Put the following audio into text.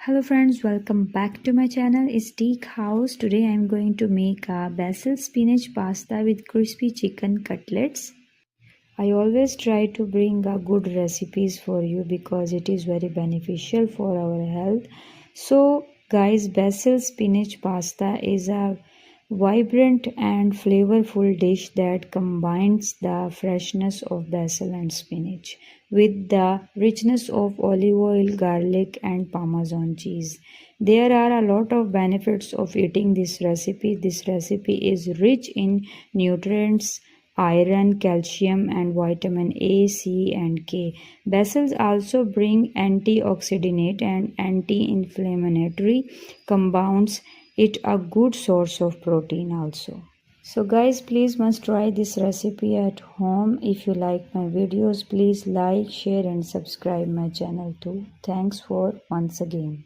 Hello friends, welcome back to my channel Steak House. Today I am going to make a basil spinach pasta with crispy chicken cutlets. I always try to bring a good recipes for you because it is very beneficial for our health. So guys, basil spinach pasta is a vibrant and flavorful dish that combines the freshness of basil and spinach with the richness of olive oil, garlic and parmesan cheese. There are a lot of benefits of eating this recipe. This recipe is rich in nutrients, iron, calcium and vitamin A, C and K. Basils also bring antioxidant and anti-inflammatory compounds, it a good source of protein also. So guys, please must try this recipe at home. If you like my videos, please like, share and subscribe my channel too. Thanks for once again.